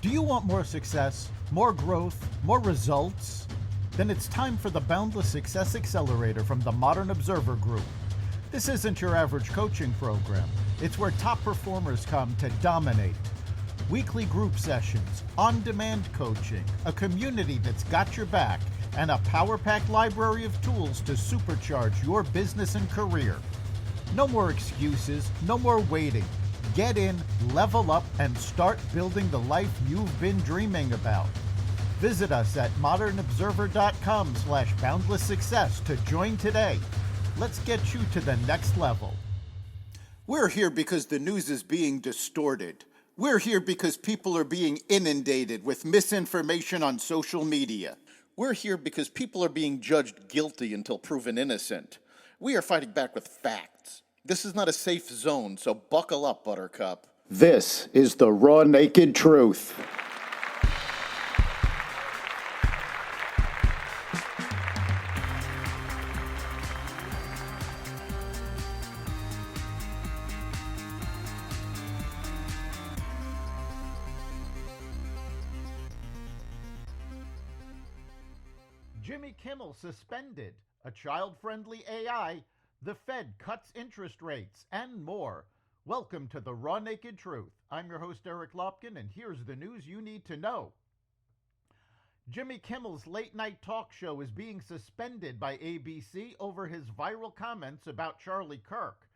Do you want more success, more growth, more results? Then it's time for the Boundless Success Accelerator from the Modern Observer Group. This isn't your average coaching program. It's where top performers come to dominate. Weekly group sessions, on-demand coaching, a community that's got your back, and a power-packed library of tools to supercharge your business and career. No more excuses, no more waiting. Get in, level up, and start building the life you've been dreaming about. Visit us at modernobserver.com/boundless success to join today. Let's get you to the next level. We're here because the news is being distorted. We're here because people are being inundated with misinformation on social media. We're here because people are being judged guilty until proven innocent. We are fighting back with facts. This is not a safe zone, so buckle up, Buttercup. This is the raw, naked truth. Jimmy Kimmel suspended, a child-friendly AI, the Fed cuts interest rates, and more. Welcome to the Raw Naked Truth. I'm your host, Eric Lopkin, and here's the news you need to know. Jimmy Kimmel's late-night talk show is being suspended by ABC over his viral comments about Charlie Kirk.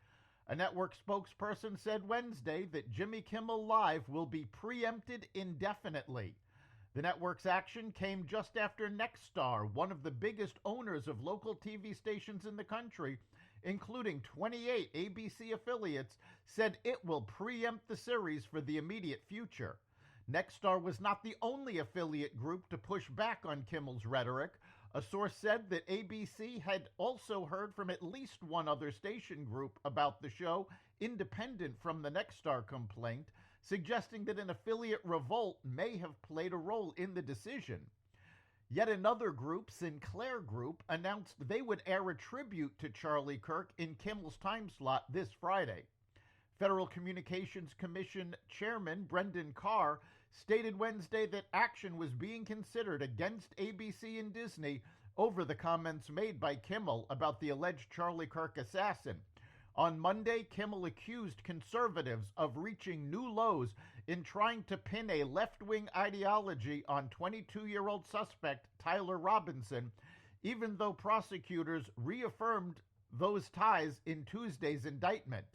A network spokesperson said Wednesday that Jimmy Kimmel Live will be preempted indefinitely. The network's action came just after Nexstar, one of the biggest owners of local TV stations in the country, including 28 ABC affiliates, said it will preempt the series for the immediate future. Nexstar was not the only affiliate group to push back on Kimmel's rhetoric. A source said that ABC had also heard from at least one other station group about the show, independent from the Nexstar complaint, suggesting that an affiliate revolt may have played a role in the decision. Yet another group, Sinclair Group, announced they would air a tribute to Charlie Kirk in Kimmel's time slot this Friday. Federal Communications Commission Chairman Brendan Carr stated Wednesday that action was being considered against ABC and Disney over the comments made by Kimmel about the alleged Charlie Kirk assassin. On Monday, Kimmel accused conservatives of reaching new lows in trying to pin a left-wing ideology on 22-year-old suspect Tyler Robinson, even though prosecutors reaffirmed those ties in Tuesday's indictment.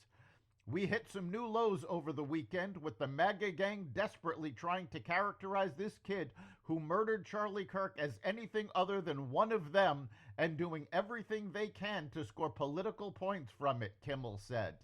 We hit some new lows over the weekend with the MAGA gang desperately trying to characterize this kid who murdered Charlie Kirk as anything other than one of them and doing everything they can to score political points from it, Kimmel said.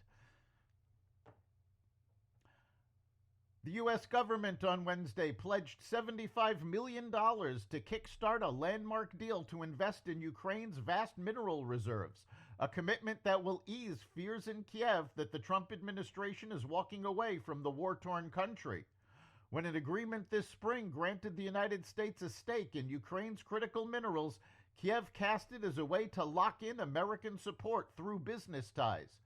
The U.S. government on Wednesday pledged $75 million to kickstart a landmark deal to invest in Ukraine's vast mineral reserves, a commitment that will ease fears in Kiev that the Trump administration is walking away from the war-torn country. When an agreement this spring granted the United States a stake in Ukraine's critical minerals, Kiev cast it as a way to lock in American support through business ties.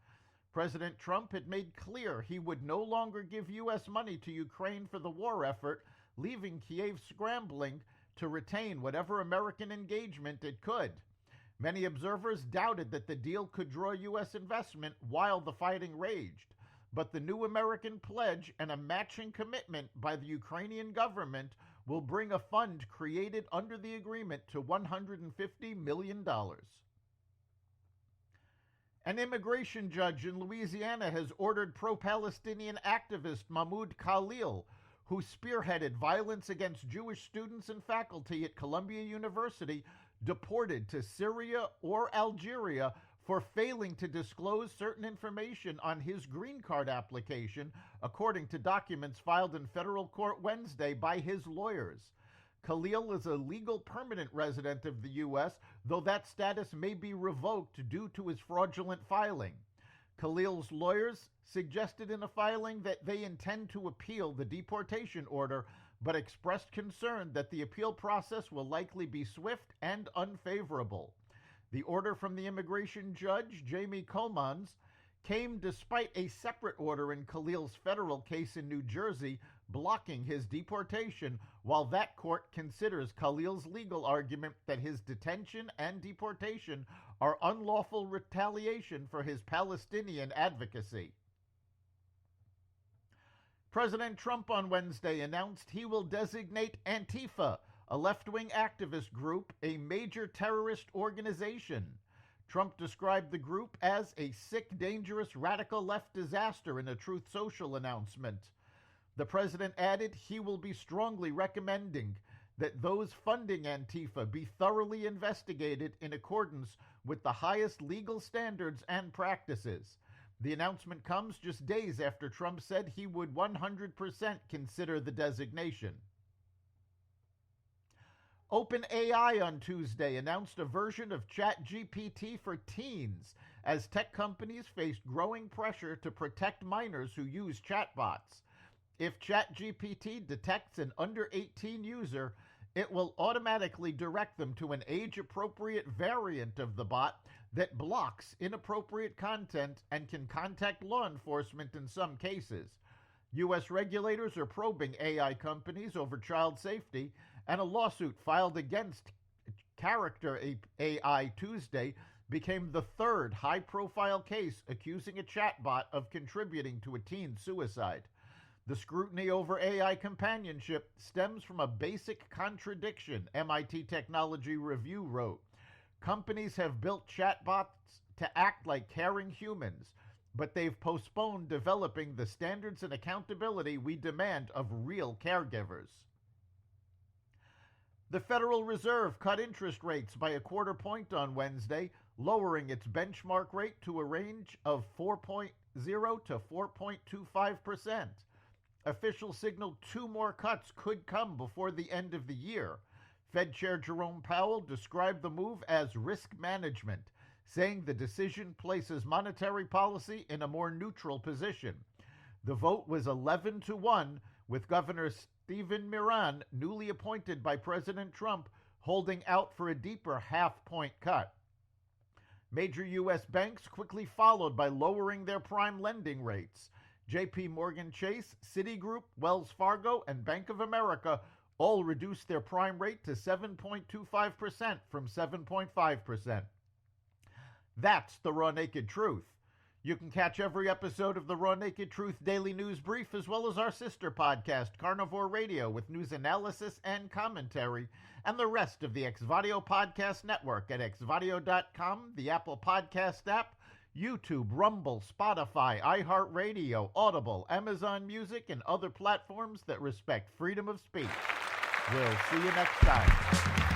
President Trump had made clear he would no longer give U.S. money to Ukraine for the war effort, leaving Kiev scrambling to retain whatever American engagement it could. Many observers doubted that the deal could draw U.S. investment while the fighting raged, but the new American pledge and a matching commitment by the Ukrainian government will bring a fund created under the agreement to $150 million. An immigration judge in Louisiana has ordered pro-Palestinian activist Mahmoud Khalil, who spearheaded violence against Jewish students and faculty at Columbia University, deported to Syria or Algeria for failing to disclose certain information on his green card application, according to documents filed in federal court Wednesday by his lawyers. Khalil is a legal permanent resident of the U.S., though that status may be revoked due to his fraudulent filing. Khalil's lawyers suggested in a filing that they intend to appeal the deportation order, but expressed concern that the appeal process will likely be swift and unfavorable. The order from the immigration judge, Jamie Comans, came despite a separate order in Khalil's federal case in New Jersey blocking his deportation, while that court considers Khalil's legal argument that his detention and deportation are unlawful retaliation for his Palestinian advocacy. President Trump on Wednesday announced he will designate Antifa, a left-wing activist group, a major terrorist organization. Trump described the group as a sick, dangerous, radical left disaster in a Truth Social announcement. The president added he will be strongly recommending that those funding Antifa be thoroughly investigated in accordance with the highest legal standards and practices. The announcement comes just days after Trump said he would 100% consider the designation. OpenAI on Tuesday announced a version of ChatGPT for teens as tech companies faced growing pressure to protect minors who use chatbots. If ChatGPT detects an under 18 user, it will automatically direct them to an age-appropriate variant of the bot that blocks inappropriate content and can contact law enforcement in some cases. U.S. regulators are probing AI companies over child safety, and a lawsuit filed against Character AI Tuesday became the third high-profile case accusing a chatbot of contributing to a teen suicide. The scrutiny over AI companionship stems from a basic contradiction, MIT Technology Review wrote. Companies have built chatbots to act like caring humans, but they've postponed developing the standards and accountability we demand of real caregivers. The Federal Reserve cut interest rates by a quarter point on Wednesday, lowering its benchmark rate to a range of 4.0 to 4.25%. Officials signaled 2 more cuts could come before the end of the year. Fed Chair Jerome Powell described the move as risk management, saying the decision places monetary policy in a more neutral position. The vote was 11-1, with Governor Stephen Miran, newly appointed by President Trump, holding out for a deeper half-point cut. Major U.S. banks quickly followed by lowering their prime lending rates. J.P. Morgan Chase, Citigroup, Wells Fargo, and Bank of America all reduced their prime rate to 7.25% from 7.5%. That's the Raw Naked Truth. You can catch every episode of the Raw Naked Truth Daily News Brief, as well as our sister podcast, Carnivore Radio, with news analysis and commentary, and the rest of the Xvadio Podcast Network at xvadio.com, the Apple Podcast app, YouTube, Rumble, Spotify, iHeartRadio, Audible, Amazon Music, and other platforms that respect freedom of speech. We'll see you next time.